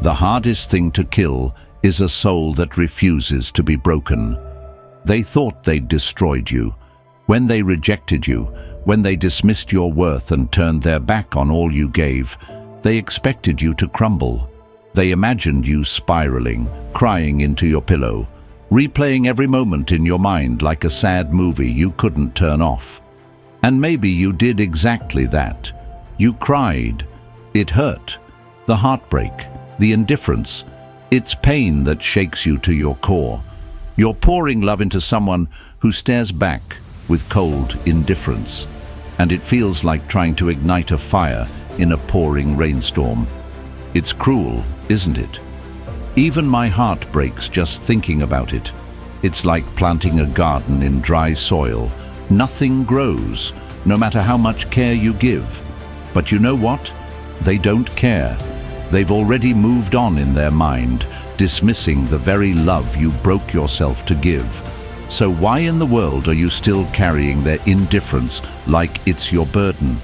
The hardest thing to kill is a soul that refuses to be broken. They thought they'd destroyed you. When they rejected you, when they dismissed your worth and turned their back on all you gave, they expected you to crumble. They imagined you spiraling, crying into your pillow, replaying every moment in your mind like a sad movie you couldn't turn off. And maybe you did exactly that. You cried. It hurt. The heartbreak, the indifference. It's pain that shakes you to your core. You're pouring love into someone who stares back with cold indifference. And it feels like trying to ignite a fire in a pouring rainstorm. It's cruel, isn't it? Even my heart breaks just thinking about it. It's like planting a garden in dry soil. Nothing grows, no matter how much care you give. But you know what? They don't care. They've already moved on in their mind, dismissing the very love you broke yourself to give. So why in the world are you still carrying their indifference like it's your burden?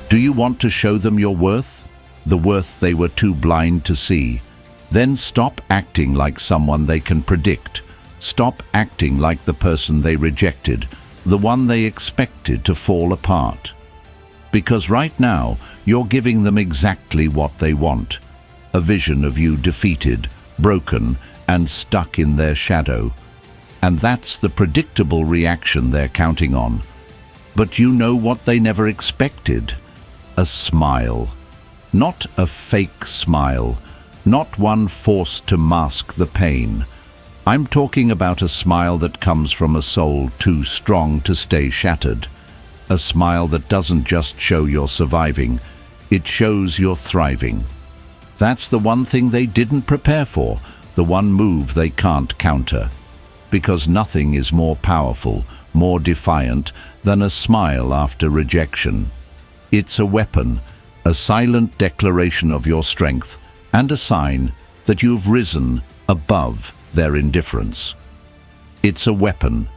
Do you want to show them your worth? The worth they were too blind to see? Then stop acting like someone they can predict. Stop acting like the person they rejected, the one they expected to fall apart. Because right now, you're giving them exactly what they want. A vision of you defeated, broken, and stuck in their shadow. And that's the predictable reaction they're counting on. But you know what they never expected? A smile. Not a fake smile. Not one forced to mask the pain. I'm talking about a smile that comes from a soul too strong to stay shattered. A smile that doesn't just show you're surviving, it shows you're thriving. That's the one thing they didn't prepare for, the one move they can't counter. Because nothing is more powerful, more defiant than a smile after rejection. It's a weapon, a silent declaration of your strength, and a sign that you've risen above their indifference. It's a weapon,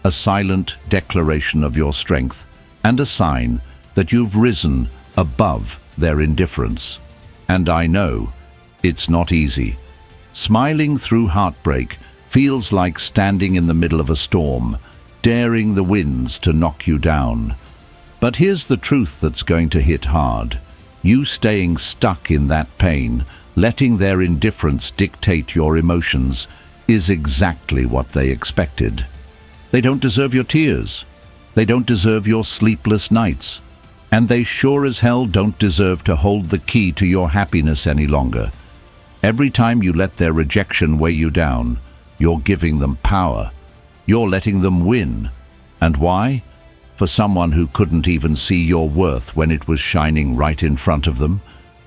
a silent declaration of your strength, and a sign that you've risen above their indifference. And I know, it's not easy. Smiling through heartbreak feels like standing in the middle of a storm, daring the winds to knock you down. But here's the truth that's going to hit hard. You staying stuck in that pain, letting their indifference dictate your emotions, is exactly what they expected. They don't deserve your tears. They don't deserve your sleepless nights. And they sure as hell don't deserve to hold the key to your happiness any longer. Every time you let their rejection weigh you down, you're giving them power. You're letting them win. And why? For someone who couldn't even see your worth when it was shining right in front of them.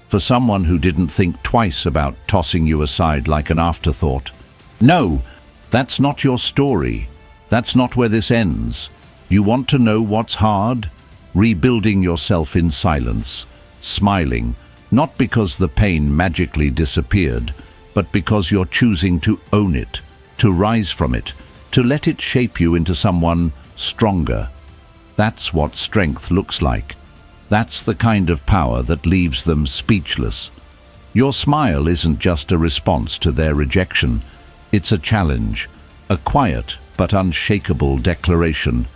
For someone who didn't think twice about tossing you aside like an afterthought. No, that's not your story. That's not where this ends. You want to know what's hard? Rebuilding yourself in silence, smiling, not because the pain magically disappeared, but because you're choosing to own it, to rise from it, to let it shape you into someone stronger. That's what strength looks like. That's the kind of power that leaves them speechless. Your smile isn't just a response to their rejection. It's a challenge, a quiet but unshakable declaration.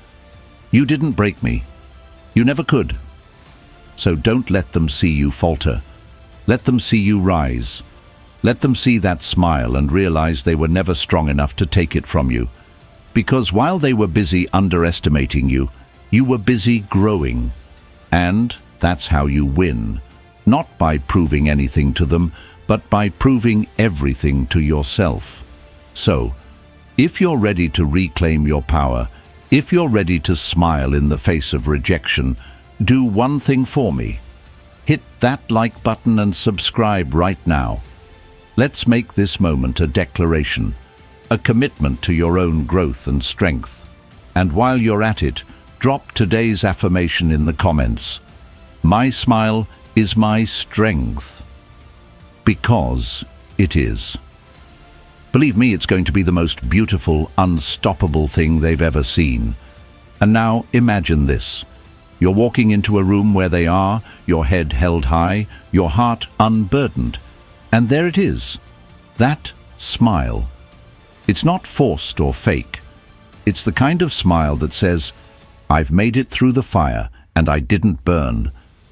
You didn't break me. You never could. So don't let them see you falter. Let them see you rise. Let them see that smile and realize they were never strong enough to take it from you. Because while they were busy underestimating you, you were busy growing. And that's how you win. Not by proving anything to them, but by proving everything to yourself. So, if you're ready to reclaim your power, if you're ready to smile in the face of rejection, do one thing for me. Hit that like button and subscribe right now. Let's make this moment a declaration, a commitment to your own growth and strength. And while you're at it, drop today's affirmation in the comments. My smile is my strength. Because it is. Believe me, it's going to be the most beautiful, unstoppable thing they've ever seen. And now imagine this. You're walking into a room where they are, your head held high, your heart unburdened. And there it is, that smile. It's not forced or fake. It's the kind of smile that says, "I've made it through the fire and I didn't burn.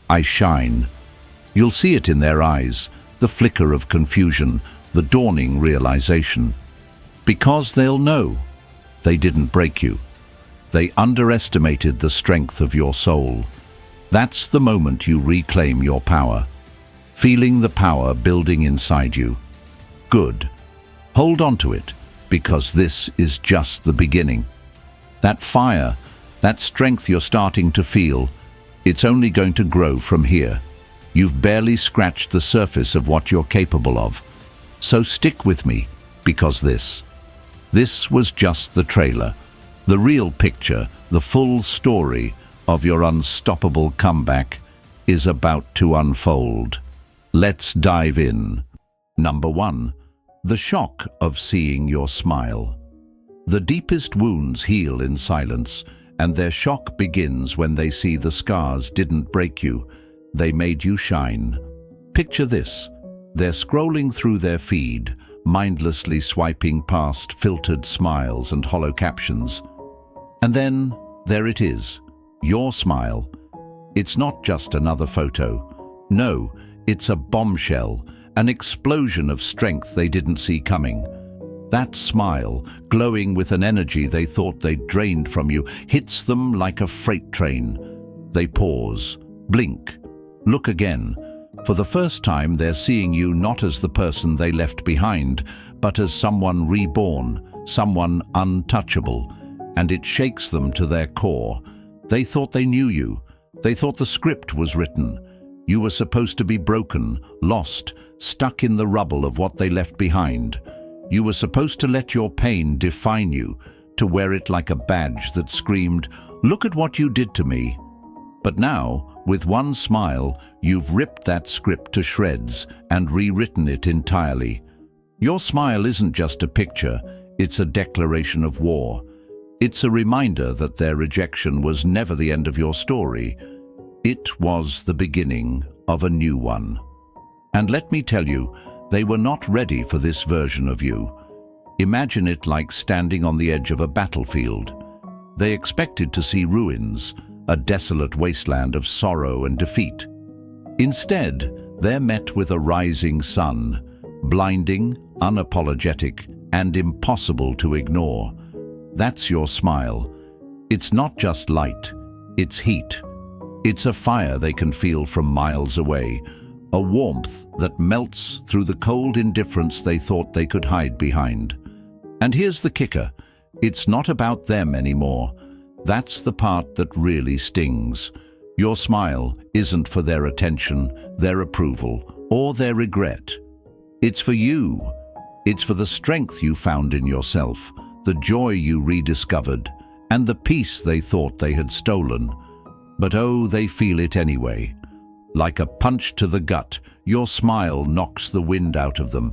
I shine." You'll see it in their eyes, the flicker of confusion, the dawning realization. Because they'll know they didn't break you. They underestimated the strength of your soul. That's the moment you reclaim your power, feeling the power building inside you. Good. Hold on to it, because this is just the beginning. That fire, that strength you're starting to feel, it's only going to grow from here. You've barely scratched the surface of what you're capable of. So stick with me, because this was just the trailer. The real picture, the full story of your unstoppable comeback is about to unfold. Let's dive in. Number 1. The shock of seeing your smile. The deepest wounds heal in silence, and their shock begins when they see the scars didn't break you. They made you shine. Picture this. They're scrolling through their feed, mindlessly swiping past filtered smiles and hollow captions. And then, there it is, your smile. It's not just another photo. No, it's a bombshell, an explosion of strength they didn't see coming. That smile, glowing with an energy they thought they'd drained from you, hits them like a freight train. They pause, blink, look again. For the first time, they're seeing you not as the person they left behind, but as someone reborn, someone untouchable. And it shakes them to their core. They thought they knew you. They thought the script was written. You were supposed to be broken, lost, stuck in the rubble of what they left behind. You were supposed to let your pain define you, to wear it like a badge that screamed, "Look at what you did to me." But now, with one smile, you've ripped that script to shreds and rewritten it entirely. Your smile isn't just a picture, it's a declaration of war. It's a reminder that their rejection was never the end of your story. It was the beginning of a new one. And let me tell you, they were not ready for this version of you. Imagine it like standing on the edge of a battlefield. They expected to see ruins, a desolate wasteland of sorrow and defeat. Instead, they're met with a rising sun, blinding, unapologetic, and impossible to ignore. That's your smile. It's not just light, it's heat. It's a fire they can feel from miles away, a warmth that melts through the cold indifference they thought they could hide behind. And here's the kicker, it's not about them anymore. That's the part that really stings. Your smile isn't for their attention, their approval, or their regret. It's for you. It's for the strength you found in yourself, the joy you rediscovered, and the peace they thought they had stolen. But oh, they feel it anyway. Like a punch to the gut, your smile knocks the wind out of them.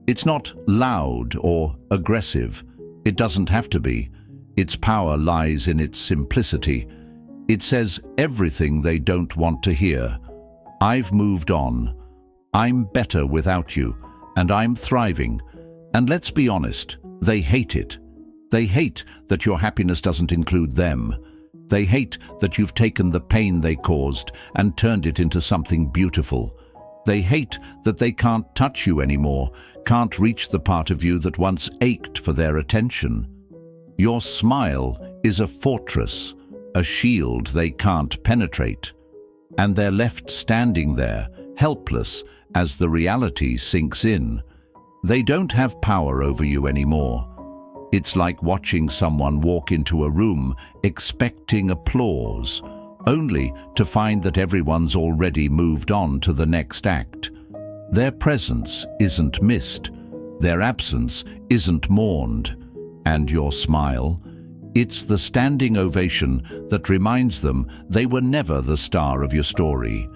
It's not loud or aggressive. It doesn't have to be. Its power lies in its simplicity. It says everything they don't want to hear. I've moved on. I'm better without you, and I'm thriving. And let's be honest, they hate it. They hate that your happiness doesn't include them. They hate that you've taken the pain they caused and turned it into something beautiful. They hate that they can't touch you anymore, can't reach the part of you that once ached for their attention. Your smile is a fortress, a shield they can't penetrate. And they're left standing there, helpless, as the reality sinks in. They don't have power over you anymore. It's like watching someone walk into a room expecting applause, only to find that everyone's already moved on to the next act. Their presence isn't missed, their absence isn't mourned, and your smile, it's the standing ovation that reminds them they were never the star of your story.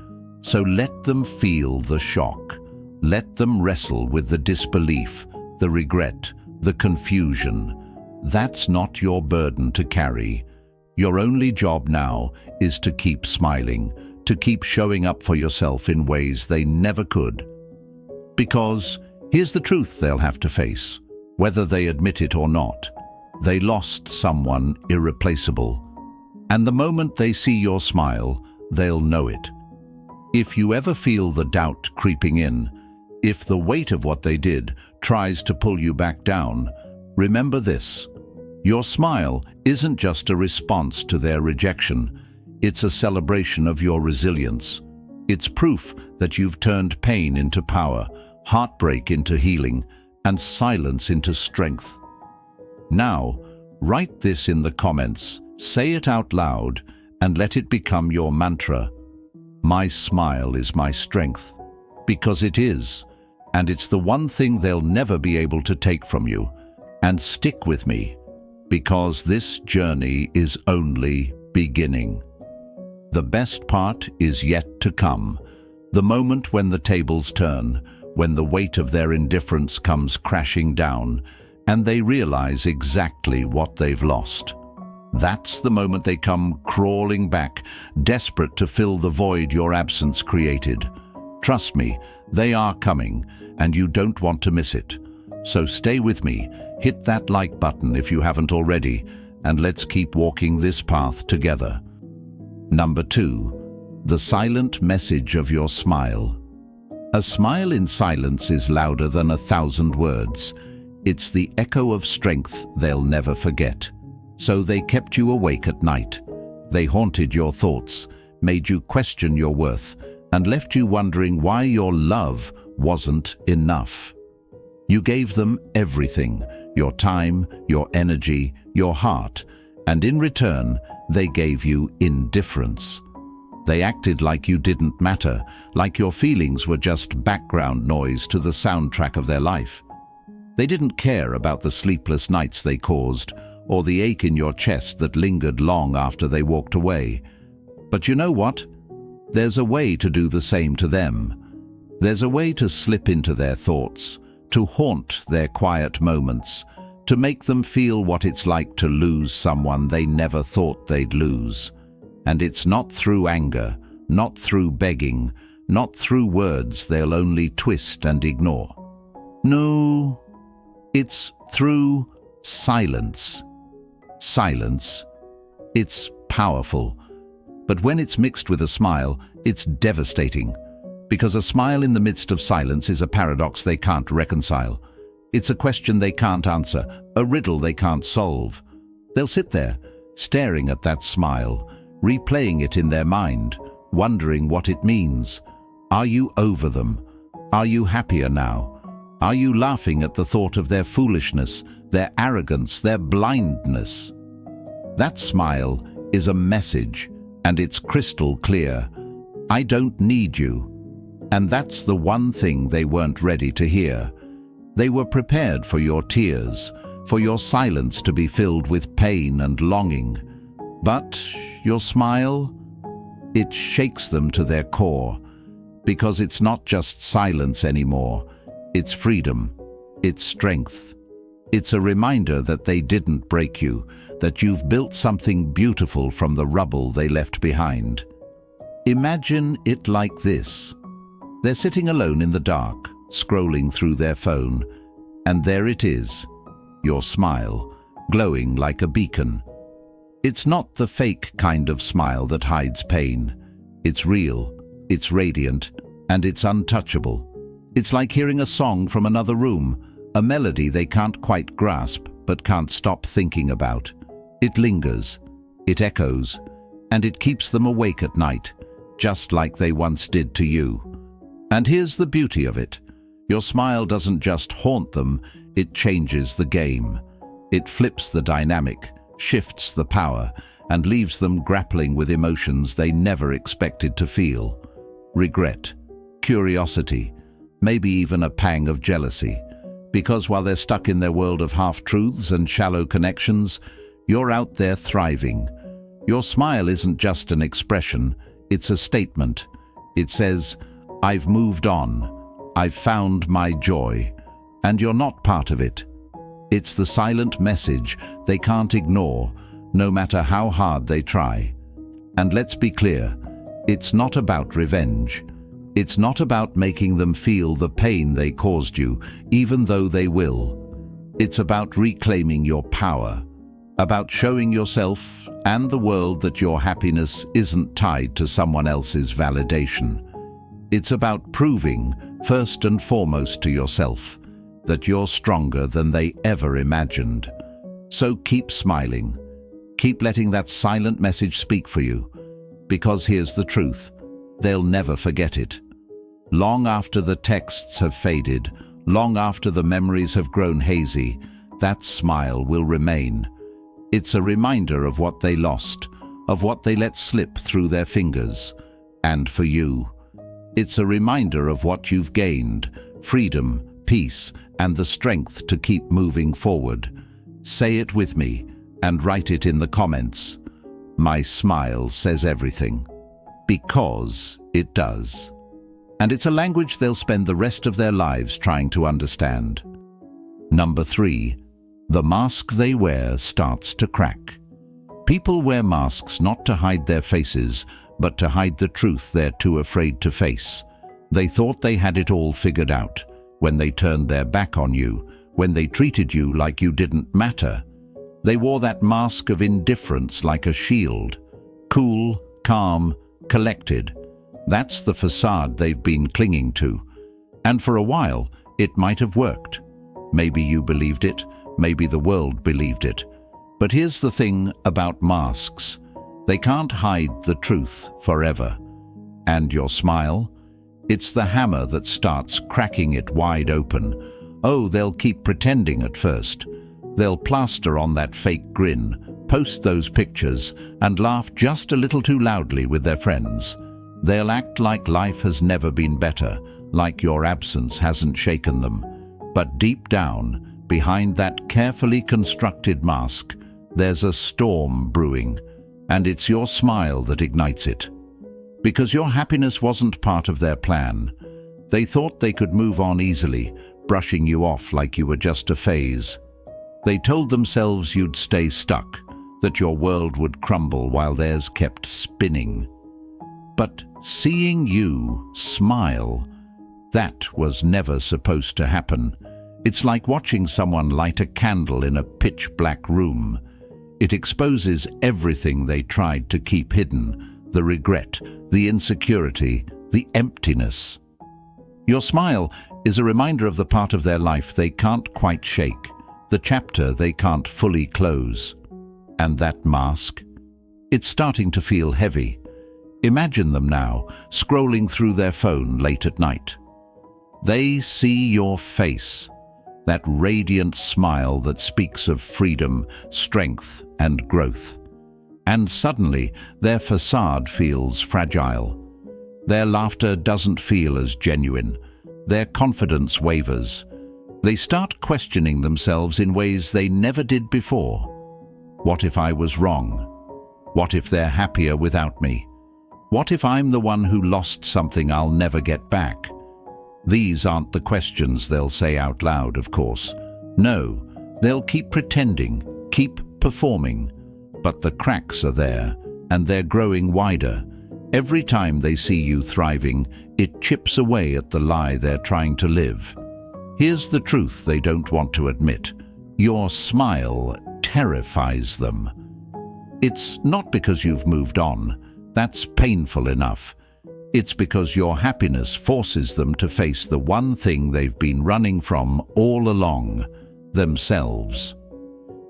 So let them feel the shock. Let them wrestle with the disbelief, the regret, the confusion. That's not your burden to carry. Your only job now is to keep smiling, to keep showing up for yourself in ways they never could. Because here's the truth they'll have to face, whether they admit it or not. They lost someone irreplaceable. And the moment they see your smile, they'll know it. If you ever feel the doubt creeping in, if the weight of what they did tries to pull you back down, remember this. Your smile isn't just a response to their rejection. It's a celebration of your resilience. It's proof that you've turned pain into power, heartbreak into healing, and silence into strength. Now, write this in the comments, say it out loud, and let it become your mantra. My smile is my strength. Because it is, and it's the one thing they'll never be able to take from you. And stick with me, because this journey is only beginning. The best part is yet to come, the moment when the tables turn, when the weight of their indifference comes crashing down, and they realize exactly what they've lost. That's the moment they come crawling back, desperate to fill the void your absence created. Trust me, they are coming, and you don't want to miss it. So stay with me, hit that like button if you haven't already, and let's keep walking this path together. Number 2, the silent message of your smile. A smile in silence is louder than 1,000 words. It's the echo of strength they'll never forget. So they kept you awake at night. They haunted your thoughts, made you question your worth, and left you wondering why your love wasn't enough. You gave them everything, your time, your energy, your heart, and in return, they gave you indifference. They acted like you didn't matter, like your feelings were just background noise to the soundtrack of their life. They didn't care about the sleepless nights they caused, or the ache in your chest that lingered long after they walked away. But you know what? There's a way to do the same to them. There's a way to slip into their thoughts, to haunt their quiet moments, to make them feel what it's like to lose someone they never thought they'd lose. And it's not through anger, not through begging, not through words they'll only twist and ignore. No, it's through silence. Silence. It's powerful. But when it's mixed with a smile, it's devastating. Because a smile in the midst of silence is a paradox they can't reconcile. It's a question they can't answer, a riddle they can't solve. They'll sit there, staring at that smile, replaying it in their mind, wondering what it means. Are you over them? Are you happier now? Are you laughing at the thought of their foolishness, their arrogance, their blindness? That smile is a message, and it's crystal clear. I don't need you. And that's the one thing they weren't ready to hear. They were prepared for your tears, for your silence to be filled with pain and longing. But your smile, it shakes them to their core, because it's not just silence anymore. It's freedom. It's strength. It's a reminder that they didn't break you, that you've built something beautiful from the rubble they left behind. Imagine it like this. They're sitting alone in the dark, scrolling through their phone, and there it is, your smile, glowing like a beacon. It's not the fake kind of smile that hides pain. It's real, it's radiant, and it's untouchable. It's like hearing a song from another room, a melody they can't quite grasp but can't stop thinking about. It lingers, it echoes, and it keeps them awake at night, just like they once did to you. And here's the beauty of it. Your smile doesn't just haunt them, it changes the game. It flips the dynamic, shifts the power, and leaves them grappling with emotions they never expected to feel. Regret, curiosity, maybe even a pang of jealousy. Because while they're stuck in their world of half-truths and shallow connections, you're out there thriving. Your smile isn't just an expression, it's a statement. It says, I've moved on, I've found my joy, and you're not part of it. It's the silent message they can't ignore, no matter how hard they try. And let's be clear, it's not about revenge. It's not about making them feel the pain they caused you, even though they will. It's about reclaiming your power, about showing yourself and the world that your happiness isn't tied to someone else's validation. It's about proving, first and foremost to yourself, that you're stronger than they ever imagined. So keep smiling. Keep letting that silent message speak for you. Because here's the truth, they'll never forget it. Long after the texts have faded, long after the memories have grown hazy, that smile will remain. It's a reminder of what they lost, of what they let slip through their fingers. And for you, it's a reminder of what you've gained, freedom, peace, and the strength to keep moving forward. Say it with me and write it in the comments. My smile says everything. Because it does. And it's a language they'll spend the rest of their lives trying to understand. Number 3. The mask they wear starts to crack. People wear masks not to hide their faces, but to hide the truth they're too afraid to face. They thought they had it all figured out when they turned their back on you, when they treated you like you didn't matter. They wore that mask of indifference like a shield. Cool, calm, collected. That's the facade they've been clinging to. And for a while, it might have worked. Maybe you believed it, maybe the world believed it. But here's the thing about masks. They can't hide the truth forever. And your smile? It's the hammer that starts cracking it wide open. Oh, they'll keep pretending at first. They'll plaster on that fake grin, post those pictures, and laugh just a little too loudly with their friends. They'll act like life has never been better, like your absence hasn't shaken them. But deep down, behind that carefully constructed mask, there's a storm brewing, and it's your smile that ignites it. Because your happiness wasn't part of their plan. They thought they could move on easily, brushing you off like you were just a phase. They told themselves you'd stay stuck, that your world would crumble while theirs kept spinning. But seeing you smile, that was never supposed to happen. It's like watching someone light a candle in a pitch-black room. It exposes everything they tried to keep hidden, the regret, the insecurity, the emptiness. Your smile is a reminder of the part of their life they can't quite shake, the chapter they can't fully close. And that mask? It's starting to feel heavy. Imagine them now, scrolling through their phone late at night. They see your face, that radiant smile that speaks of freedom, strength, and growth. And suddenly, their facade feels fragile. Their laughter doesn't feel as genuine. Their confidence wavers. They start questioning themselves in ways they never did before. What if I was wrong? What if they're happier without me? What if I'm the one who lost something I'll never get back? These aren't the questions they'll say out loud, of course. No, they'll keep pretending, keep performing. But the cracks are there, and they're growing wider. Every time they see you thriving, it chips away at the lie they're trying to live. Here's the truth they don't want to admit. Your smile terrifies them. It's not because you've moved on. That's painful enough. It's because your happiness forces them to face the one thing they've been running from all along, themselves.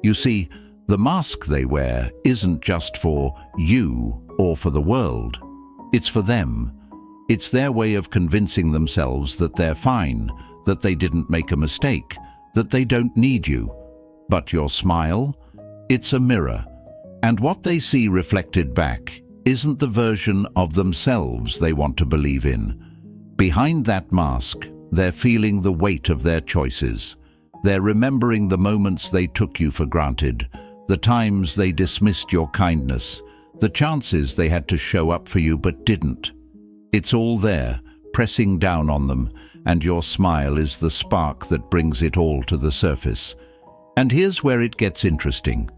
You see, the mask they wear isn't just for you or for the world. It's for them. It's their way of convincing themselves that they're fine, that they didn't make a mistake, that they don't need you. But your smile? It's a mirror. And what they see reflected back isn't the version of themselves they want to believe in. Behind that mask, they're feeling the weight of their choices. They're remembering the moments they took you for granted, the times they dismissed your kindness, the chances they had to show up for you but didn't. It's all there, pressing down on them, and your smile is the spark that brings it all to the surface. And here's where it gets interesting.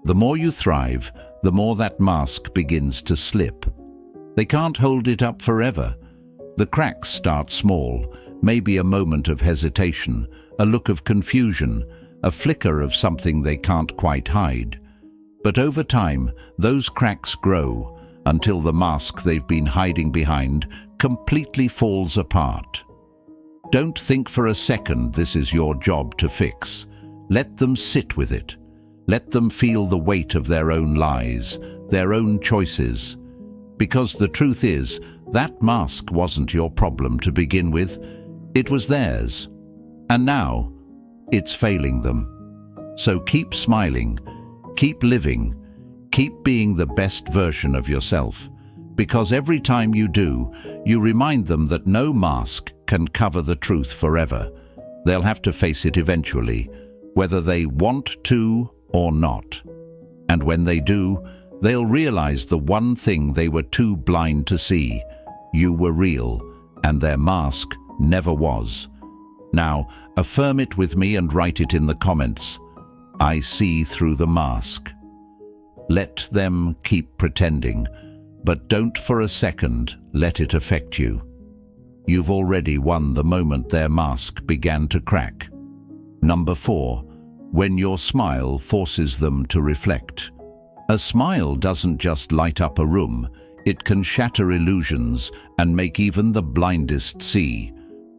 The more you thrive, the more that mask begins to slip. They can't hold it up forever. The cracks start small, maybe a moment of hesitation, a look of confusion, a flicker of something they can't quite hide. But over time, those cracks grow until the mask they've been hiding behind completely falls apart. Don't think for a second this is your job to fix. Let them sit with it. Let them feel the weight of their own lies, their own choices. Because the truth is, that mask wasn't your problem to begin with. It was theirs. And now, it's failing them. So keep smiling, keep living, keep being the best version of yourself. Because every time you do, you remind them that no mask can cover the truth forever. They'll have to face it eventually, whether they want to or not. And when they do, they'll realize the one thing they were too blind to see. You were real, and their mask never was. Now, affirm it with me and write it in the comments. I see through the mask. Let them keep pretending, but don't for a second let it affect you. You've already won the moment their mask began to crack. Number 4. When your smile forces them to reflect. A smile doesn't just light up a room, it can shatter illusions and make even the blindest see.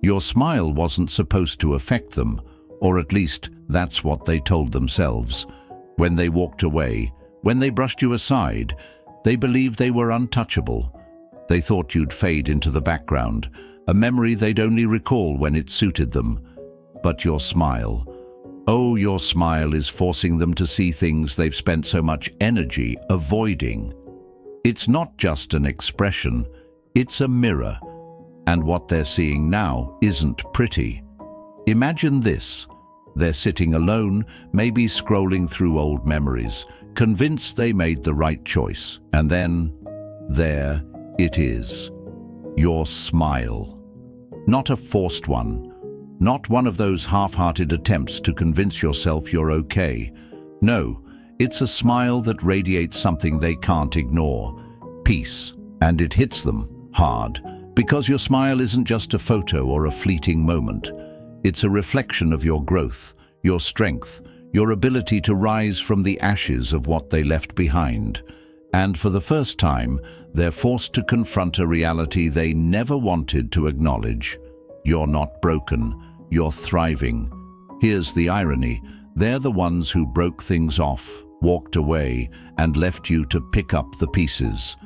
Your smile wasn't supposed to affect them, or at least that's what they told themselves. When they walked away, when they brushed you aside, they believed they were untouchable. They thought you'd fade into the background, a memory they'd only recall when it suited them. But your smile, oh, your smile is forcing them to see things they've spent so much energy avoiding. It's not just an expression, it's a mirror. And what they're seeing now isn't pretty. Imagine this. They're sitting alone, maybe scrolling through old memories, convinced they made the right choice. And then, there it is. Your smile. Not a forced one. Not one of those half-hearted attempts to convince yourself you're okay. No, it's a smile that radiates something they can't ignore. Peace. And it hits them hard. Because your smile isn't just a photo or a fleeting moment. It's a reflection of your growth, your strength, your ability to rise from the ashes of what they left behind. And for the first time, they're forced to confront a reality they never wanted to acknowledge. You're not broken, you're thriving. Here's the irony. They're the ones who broke things off, walked away, and left you to pick up the pieces.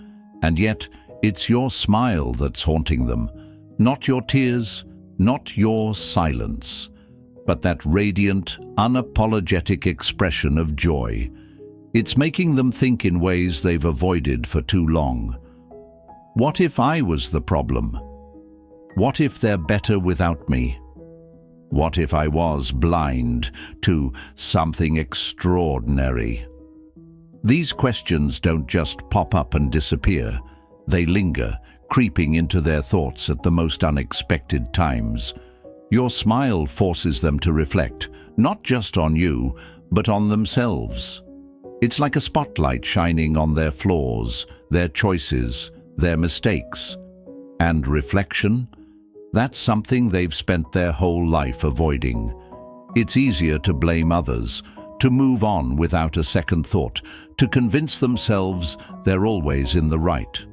And yet, it's your smile that's haunting them, not your tears, not your silence, but that radiant, unapologetic expression of joy. It's making them think in ways they've avoided for too long. What if I was the problem? What if they're better without me? What if I was blind to something extraordinary? These questions don't just pop up and disappear. They linger, creeping into their thoughts at the most unexpected times. Your smile forces them to reflect, not just on you, but on themselves. It's like a spotlight shining on their flaws, their choices, their mistakes. And reflection? That's something they've spent their whole life avoiding. It's easier to blame others, to move on without a second thought, to convince themselves they're always in the right.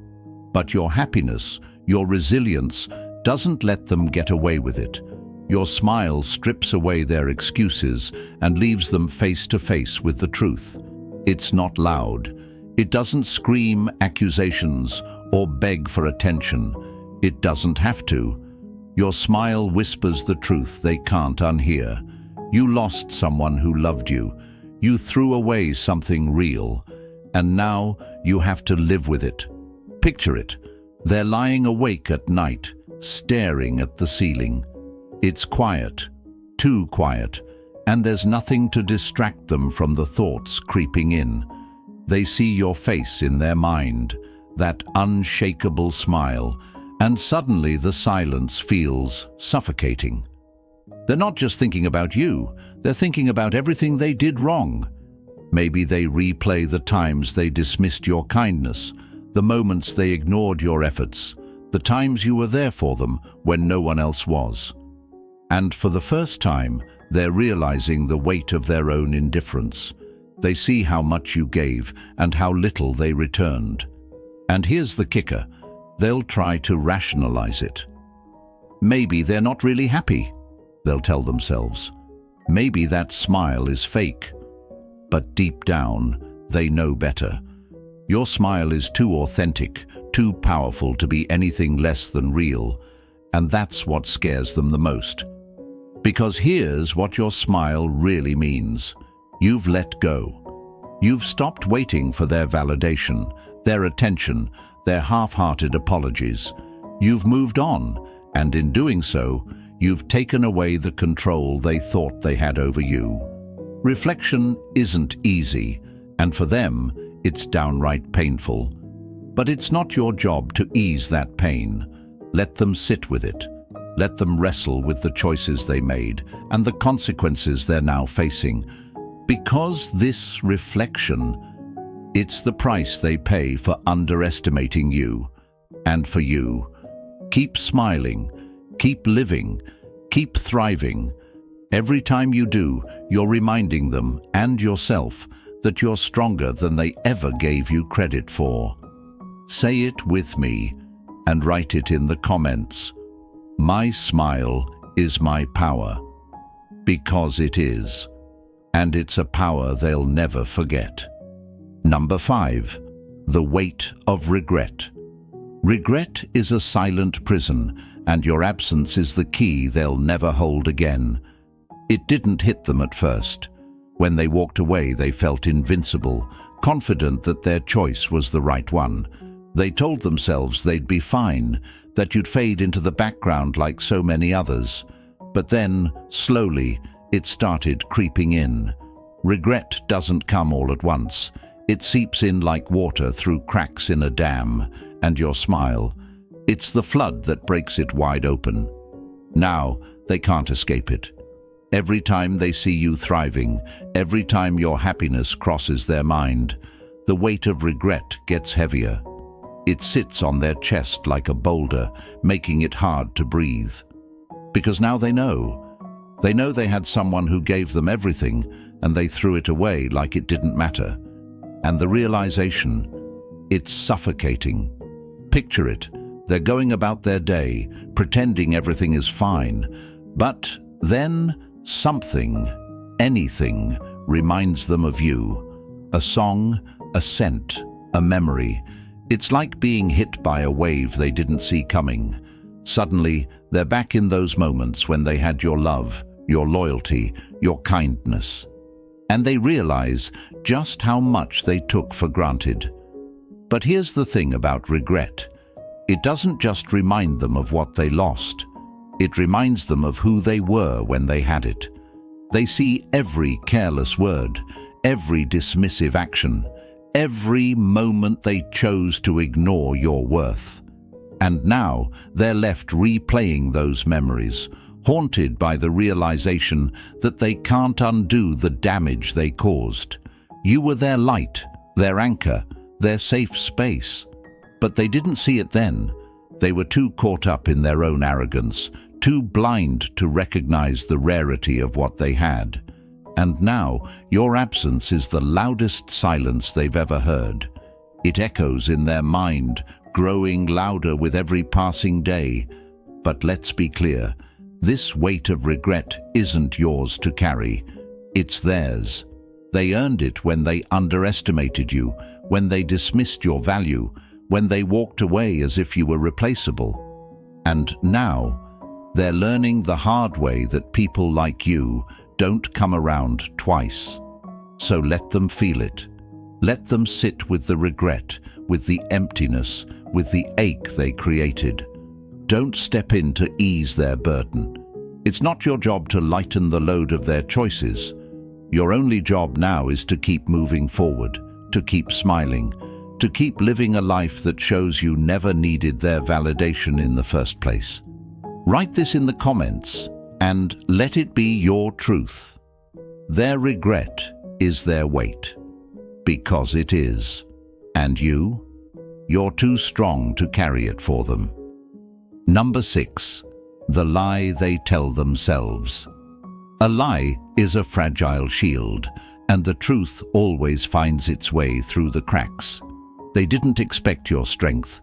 But your happiness, your resilience, doesn't let them get away with it. Your smile strips away their excuses and leaves them face to face with the truth. It's not loud. It doesn't scream accusations or beg for attention. It doesn't have to. Your smile whispers the truth they can't unhear. You lost someone who loved you. You threw away something real. And now you have to live with it. Picture it. They're lying awake at night, staring at the ceiling. It's quiet, too quiet, and there's nothing to distract them from the thoughts creeping in. They see your face in their mind, that unshakable smile, and suddenly the silence feels suffocating. They're not just thinking about you, they're thinking about everything they did wrong. Maybe they replay the times they dismissed your kindness, the moments they ignored your efforts, The times you were there for them when no one else was. And for the first time, they're realizing the weight of their own indifference. They see how much you gave and how little they returned. And here's the kicker. They'll try to rationalize it. Maybe they're not really happy, they'll tell themselves. Maybe that smile is fake. But deep down, they know better. Your smile is too authentic, too powerful to be anything less than real, and that's what scares them the most. Because here's what your smile really means. You've let go. You've stopped waiting for their validation, their attention, their half-hearted apologies. You've moved on, and in doing so, you've taken away the control they thought they had over you. Reflection isn't easy, and for them, it's downright painful. But it's not your job to ease that pain. Let them sit with it. Let them wrestle with the choices they made and the consequences they're now facing. Because this reflection, it's the price they pay for underestimating you. And for you, keep smiling, keep living, keep thriving. Every time you do, you're reminding them and yourself that you're stronger than they ever gave you credit for. Say it with me and write it in the comments. My smile is my power. Because it is. And it's a power they'll never forget. Number 5. The weight of regret. Regret is a silent prison, and your absence is the key they'll never hold again. It didn't hit them at first. When they walked away, they felt invincible, confident that their choice was the right one. They told themselves they'd be fine, that you'd fade into the background like so many others. But then, slowly, it started creeping in. Regret doesn't come all at once. It seeps in like water through cracks in a dam, and your smile, it's the flood that breaks it wide open. Now, they can't escape it. Every time they see you thriving, every time your happiness crosses their mind, the weight of regret gets heavier. It sits on their chest like a boulder, making it hard to breathe. Because now they know. They know they had someone who gave them everything, and they threw it away like it didn't matter. And the realization, it's suffocating. Picture it. They're going about their day, pretending everything is fine. But then something, anything, reminds them of you. A song, a scent, a memory. It's like being hit by a wave they didn't see coming. Suddenly, they're back in those moments when they had your love, your loyalty, your kindness. And they realize just how much they took for granted. But here's the thing about regret. It doesn't just remind them of what they lost. It reminds them of who they were when they had it. They see every careless word, every dismissive action, every moment they chose to ignore your worth. And now they're left replaying those memories, haunted by the realization that they can't undo the damage they caused. You were their light, their anchor, their safe space. But they didn't see it then. They were too caught up in their own arrogance, too blind to recognize the rarity of what they had. And now, your absence is the loudest silence they've ever heard. It echoes in their mind, growing louder with every passing day. But let's be clear, this weight of regret isn't yours to carry. It's theirs. They earned it when they underestimated you, when they dismissed your value, when they walked away as if you were replaceable. And now, they're learning the hard way that people like you don't come around twice. So let them feel it. Let them sit with the regret, with the emptiness, with the ache they created. Don't step in to ease their burden. It's not your job to lighten the load of their choices. Your only job now is to keep moving forward, to keep smiling, to keep living a life that shows you never needed their validation in the first place. Write this in the comments and let it be your truth. Their regret is their weight, because it is. And you're too strong to carry it for them. Number 6. The lie they tell themselves. A lie is a fragile shield, and the truth always finds its way through the cracks. They didn't expect your strength.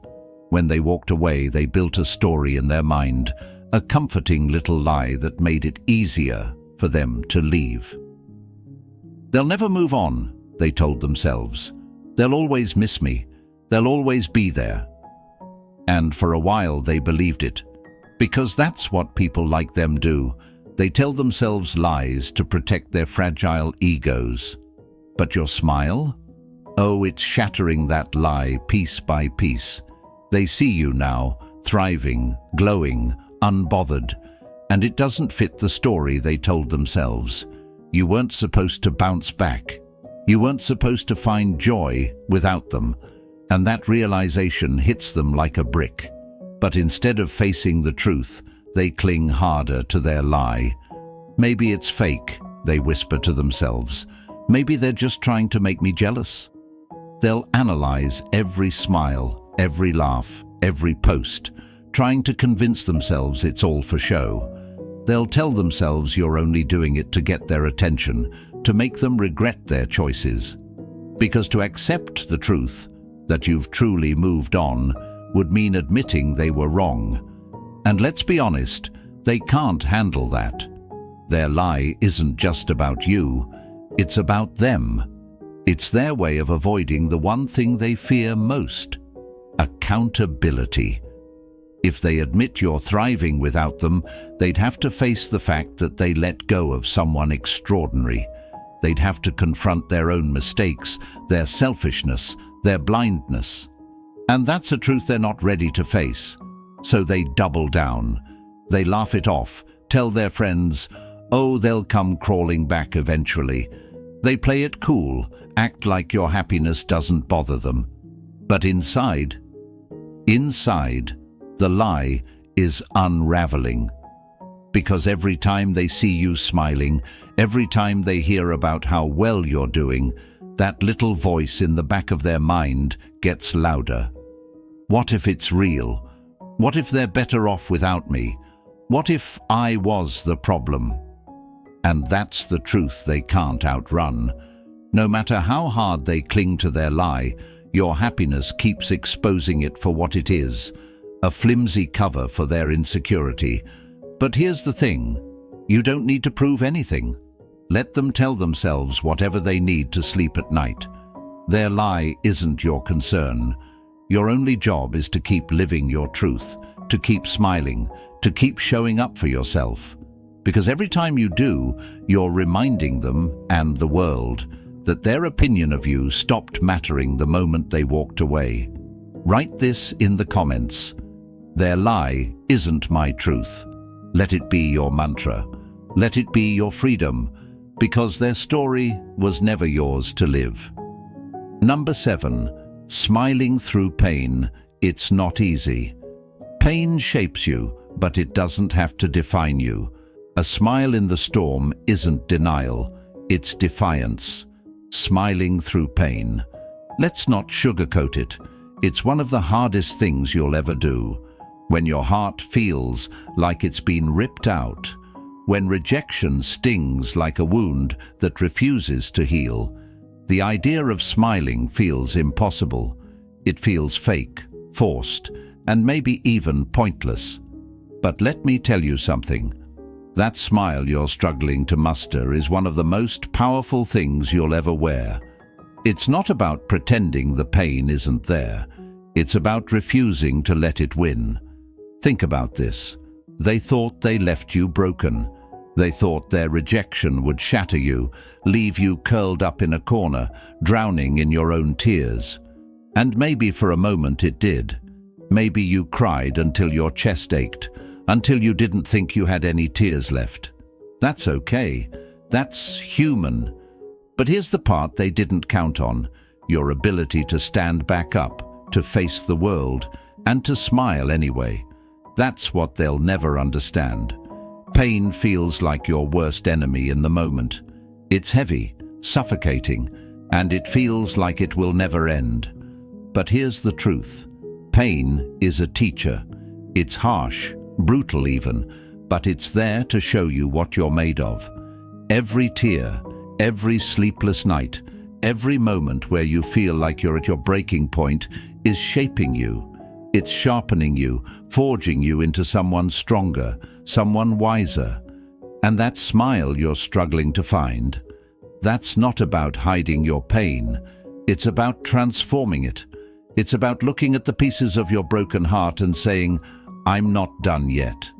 When they walked away, they built a story in their mind, a comforting little lie that made it easier for them to leave. They'll never move on, they told themselves. They'll always miss me. They'll always be there. And for a while they believed it, because that's what people like them do. They tell themselves lies to protect their fragile egos. But your smile? Oh, it's shattering that lie piece by piece. They see you now, thriving, glowing, unbothered, and it doesn't fit the story they told themselves. You weren't supposed to bounce back. You weren't supposed to find joy without them, and that realization hits them like a brick. But instead of facing the truth, they cling harder to their lie. Maybe it's fake, they whisper to themselves. Maybe they're just trying to make me jealous. They'll analyze every smile, every laugh, every post, trying to convince themselves it's all for show. They'll tell themselves you're only doing it to get their attention, to make them regret their choices. Because to accept the truth, that you've truly moved on, would mean admitting they were wrong. And let's be honest, they can't handle that. Their lie isn't just about you, it's about them. It's their way of avoiding the one thing they fear most: accountability. If they admit you're thriving without them, they'd have to face the fact that they let go of someone extraordinary. They'd have to confront their own mistakes, their selfishness, their blindness. And that's a truth they're not ready to face. So they double down. They laugh it off, tell their friends, oh, they'll come crawling back eventually. They play it cool, act like your happiness doesn't bother them. But inside, the lie is unraveling. Because every time they see you smiling, every time they hear about how well you're doing, that little voice in the back of their mind gets louder. What if it's real? What if they're better off without me? What if I was the problem? And that's the truth they can't outrun. No matter how hard they cling to their lie, your happiness keeps exposing it for what it is, a flimsy cover for their insecurity. But here's the thing, you don't need to prove anything. Let them tell themselves whatever they need to sleep at night. Their lie isn't your concern. Your only job is to keep living your truth, to keep smiling, to keep showing up for yourself. Because every time you do, you're reminding them and the world that their opinion of you stopped mattering the moment they walked away. Write this in the comments. Their lie isn't my truth. Let it be your mantra. Let it be your freedom, because their story was never yours to live. Number 7. Smiling through pain. It's not easy. Pain shapes you, but it doesn't have to define you. A smile in the storm isn't denial, it's defiance. Smiling through pain. Let's not sugarcoat it. It's one of the hardest things you'll ever do. When your heart feels like it's been ripped out. When rejection stings like a wound that refuses to heal. The idea of smiling feels impossible. It feels fake, forced, and maybe even pointless. But let me tell you something. That smile you're struggling to muster is one of the most powerful things you'll ever wear. It's not about pretending the pain isn't there. It's about refusing to let it win. Think about this. They thought they left you broken. They thought their rejection would shatter you, leave you curled up in a corner, drowning in your own tears. And maybe for a moment it did. Maybe you cried until your chest ached, until you didn't think you had any tears left. That's okay. That's human. But here's the part they didn't count on: your ability to stand back up, to face the world, and to smile anyway. That's what they'll never understand. Pain feels like your worst enemy in the moment. It's heavy, suffocating, and it feels like it will never end. But here's the truth. Pain is a teacher. It's harsh, brutal even, but it's there to show you what you're made of. Every tear, every sleepless night, every moment where you feel like you're at your breaking point is shaping you. It's sharpening you, forging you into someone stronger, someone wiser. And that smile you're struggling to find, that's not about hiding your pain. It's about transforming it. It's about looking at the pieces of your broken heart and saying, "I'm not done yet."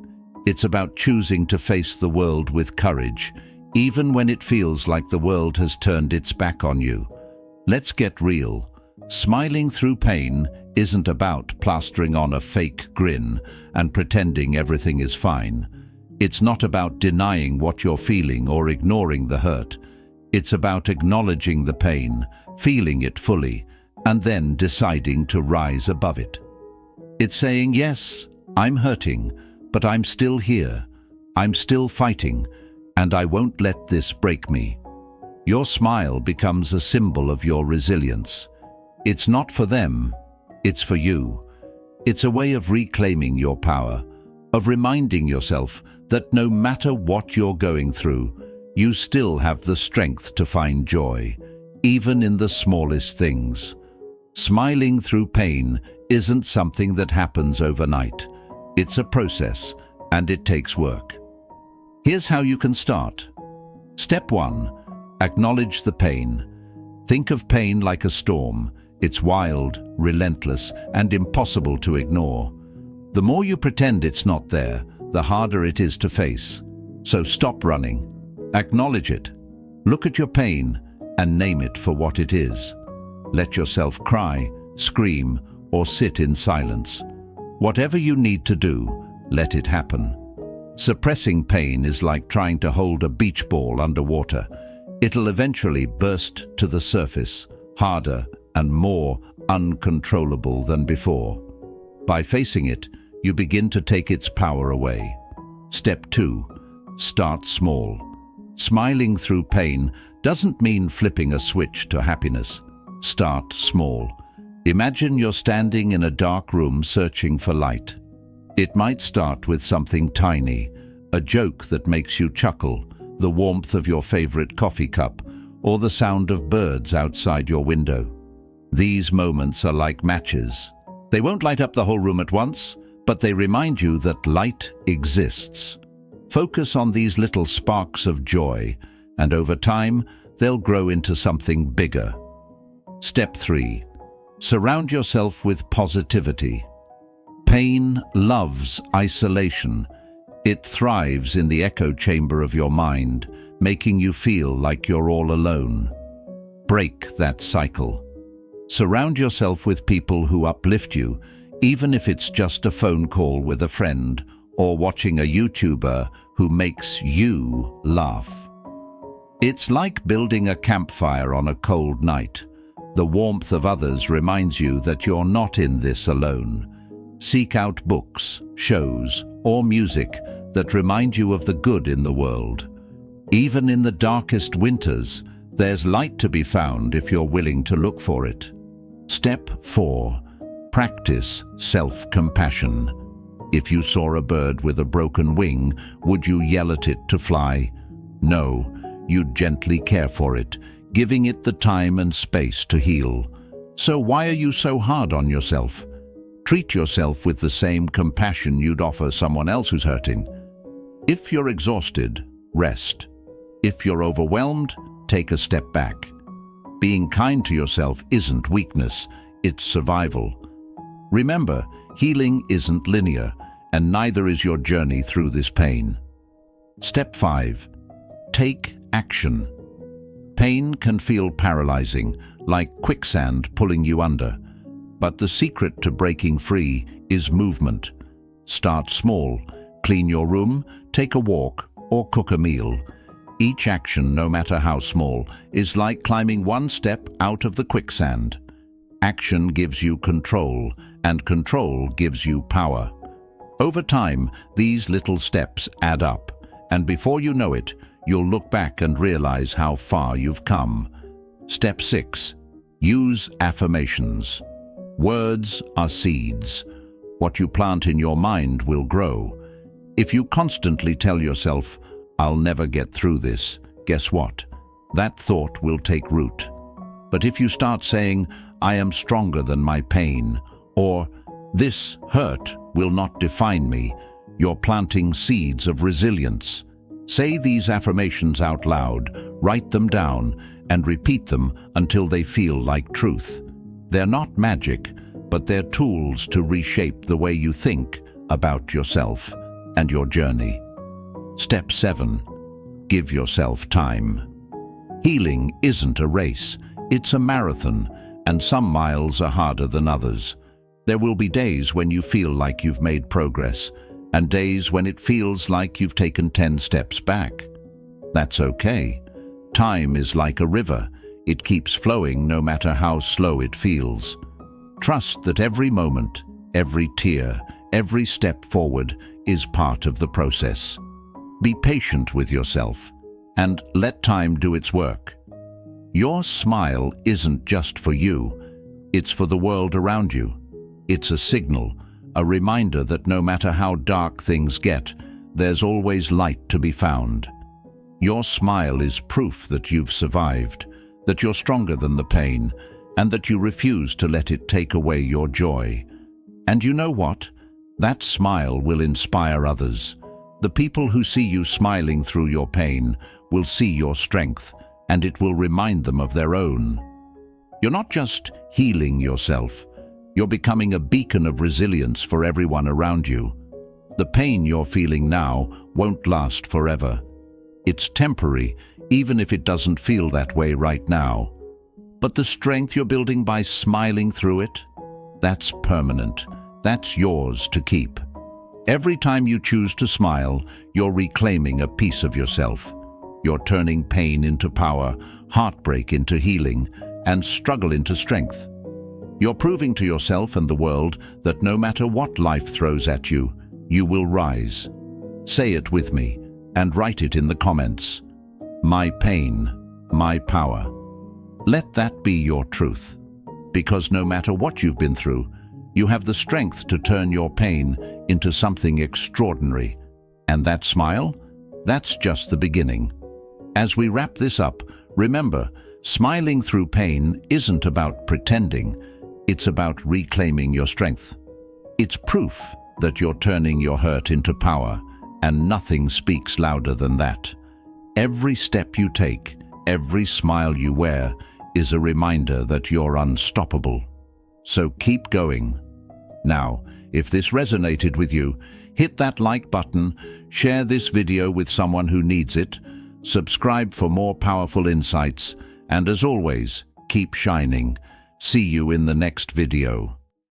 It's about choosing to face the world with courage, even when it feels like the world has turned its back on you. Let's get real. Smiling through pain isn't about plastering on a fake grin and pretending everything is fine. It's not about denying what you're feeling or ignoring the hurt. It's about acknowledging the pain, feeling it fully, and then deciding to rise above it. It's saying, yes, I'm hurting, but I'm still here. I'm still fighting, and I won't let this break me. Your smile becomes a symbol of your resilience. It's not for them, it's for you. It's a way of reclaiming your power, of reminding yourself that no matter what you're going through, you still have the strength to find joy, even in the smallest things. Smiling through pain isn't something that happens overnight. It's a process, and it takes work. Here's how you can start. Step 1. Acknowledge the pain. Think of pain like a storm. It's wild, relentless, and impossible to ignore. The more you pretend it's not there, the harder it is to face. So stop running. Acknowledge it. Look at your pain and name it for what it is. Let yourself cry, scream, or sit in silence. Whatever you need to do, let it happen. Suppressing pain is like trying to hold a beach ball underwater. It'll eventually burst to the surface, harder and more uncontrollable than before. By facing it, you begin to take its power away. Step 2. Start small. Smiling through pain doesn't mean flipping a switch to happiness. Start small. Imagine you're standing in a dark room searching for light. It might start with something tiny, a joke that makes you chuckle, the warmth of your favorite coffee cup, or the sound of birds outside your window. These moments are like matches. They won't light up the whole room at once, but they remind you that light exists. Focus on these little sparks of joy, and over time, they'll grow into something bigger. Step 3. Surround yourself with positivity. Pain loves isolation. It thrives in the echo chamber of your mind, making you feel like you're all alone. Break that cycle. Surround yourself with people who uplift you, even if it's just a phone call with a friend or watching a YouTuber who makes you laugh. It's like building a campfire on a cold night. The warmth of others reminds you that you're not in this alone. Seek out books, shows, or music that remind you of the good in the world. Even in the darkest winters, there's light to be found if you're willing to look for it. Step 4. Practice self-compassion. If you saw a bird with a broken wing, would you yell at it to fly? No, you'd gently care for it, giving it the time and space to heal. So why are you so hard on yourself? Treat yourself with the same compassion you'd offer someone else who's hurting. If you're exhausted, rest. If you're overwhelmed, take a step back. Being kind to yourself isn't weakness, it's survival. Remember, healing isn't linear, and neither is your journey through this pain. Step 5. Take action. Pain can feel paralyzing, like quicksand pulling you under. But the secret to breaking free is movement. Start small. Clean your room, take a walk, or cook a meal. Each action, no matter how small, is like climbing one step out of the quicksand. Action gives you control, and control gives you power. Over time, these little steps add up, and before you know it, you'll look back and realize how far you've come. Step 6. Use affirmations. Words are seeds. What you plant in your mind will grow. If you constantly tell yourself, "I'll never get through this," guess what? That thought will take root. But if you start saying, "I am stronger than my pain," or "This hurt will not define me," you're planting seeds of resilience. Say these affirmations out loud, write them down, and repeat them until they feel like truth. They're not magic, but they're tools to reshape the way you think about yourself and your journey. Step 7. Give yourself time. Healing isn't a race, it's a marathon, and some miles are harder than others. There will be days when you feel like you've made progress, and days when it feels like you've taken 10 steps back. That's okay. Time is like a river. It keeps flowing no matter how slow it feels. Trust that every moment, every tear, every step forward is part of the process. Be patient with yourself and let time do its work. Your smile isn't just for you, it's for the world around you. It's a signal, a reminder that no matter how dark things get, there's always light to be found. Your smile is proof that you've survived, that you're stronger than the pain, and that you refuse to let it take away your joy. And you know what? That smile will inspire others. The people who see you smiling through your pain will see your strength, and it will remind them of their own. You're not just healing yourself, you're becoming a beacon of resilience for everyone around you. The pain you're feeling now won't last forever. It's temporary, even if it doesn't feel that way right now. But the strength you're building by smiling through it, that's permanent. That's yours to keep. Every time you choose to smile, you're reclaiming a piece of yourself. You're turning pain into power, heartbreak into healing, and struggle into strength. You're proving to yourself and the world that no matter what life throws at you, you will rise. Say it with me and write it in the comments. My pain, my power. Let that be your truth. Because no matter what you've been through, you have the strength to turn your pain into something extraordinary. And that smile? That's just the beginning. As we wrap this up, remember, smiling through pain isn't about pretending. It's about reclaiming your strength. It's proof that you're turning your hurt into power, and nothing speaks louder than that. Every step you take, every smile you wear, is a reminder that you're unstoppable. So keep going. Now, if this resonated with you, hit that like button, share this video with someone who needs it, subscribe for more powerful insights, and as always, keep shining. See you in the next video.